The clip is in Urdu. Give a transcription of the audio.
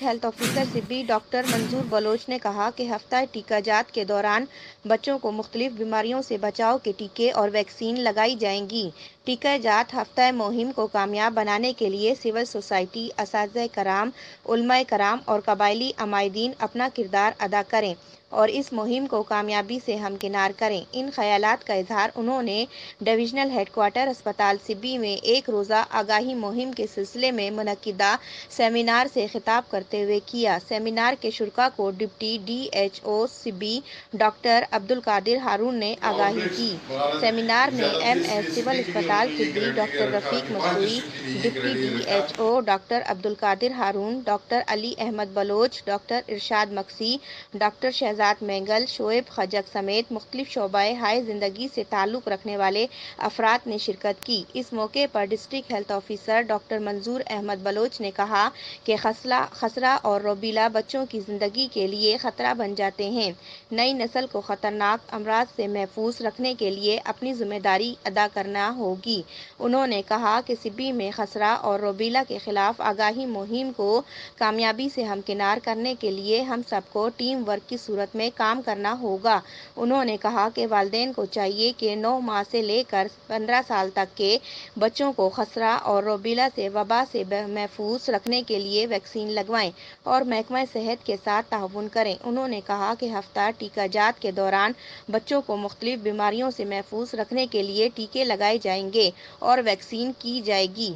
ہیلتھ آفیسر سبی ڈاکٹر منظور بلوچ نے کہا کہ ہفتہ ٹیکہ جات کے دوران بچوں کو مختلف بیماریوں سے بچاؤ کے ٹیکے اور ویکسین لگائی جائیں گی۔ ٹیکہ جات ہفتہ مہم کو کامیاب بنانے کے لیے سول سوسائٹی، اساتذہ کرام، علماء کرام اور قبائلی عمائدین اپنا کردار ادا کریں اور اس مہم کو کامیابی سے ہمکنار کریں۔ ان خیالات کا اظہار انہوں نے ڈویژنل ہیڈ کوارٹر اسپتال سبی میں ایک روزہ آگاہی مہم کے سلسلے میں منعقدہ سیمینار سے خطاب کرتے ہوئے کیا۔ سیمینار کے شرکاء کو deputy D H O Sibi doctor Abdul Qadir Haroon نے آگاہی دی۔ سیمینار میں ایم ایس سول اسپتال سبی ڈاکٹر رفیق مصنوعی، deputy D H O doctor Abdul Qadir Haroon, doctor Ali Ahmed Baloch, doctor Irshad Maksi, doctor Shahzad Mengal, Shoaib Khajak سمیت مختلف شعبۂ ہائے زندگی سے تعلق رکھنے والے افراد نے شرکت کی۔ اس موقع پر ڈسٹرکٹ ہیلتھ آفیسر ڈاکٹر منظور احمد بلوچ نے کہا کہ خسرہ اور روبیلا بچوں کی زندگی کے لیے خطرہ بن جاتے ہیں۔ نئی نسل کو خطرناک امراض سے محفوظ رکھنے کے لیے اپنی ذمہ داری ادا کرنا ہوگی۔ انہوں نے کہا کہ سبی میں خسرہ اور روبیلا کے خلاف آگاہی مہم کو کامیابی سے ہمکنار کرنے کے لیے ہم سب کو ٹیم ورک کی صورت میں کام کرنا ہوگا۔ انہوں نے کہا کہ والدین کو چاہیے کہ 9 ماہ سے لے کر 15 سال تک کے بچوں کو خسرہ اور روبیلا سے وبا سے محفوظ رکھنے کے لیے ویکسین لگوائیں اور محکمہ صحت کے ساتھ تعاون کریں۔ انہوں نے کہا کہ ہفتہ ٹیکہ جات کے دوران بچوں کو مختلف بیماریوں سے محفوظ رکھنے کے لیے ٹیکے لگائے جائیں گے اور ویکسین کی جائے گی۔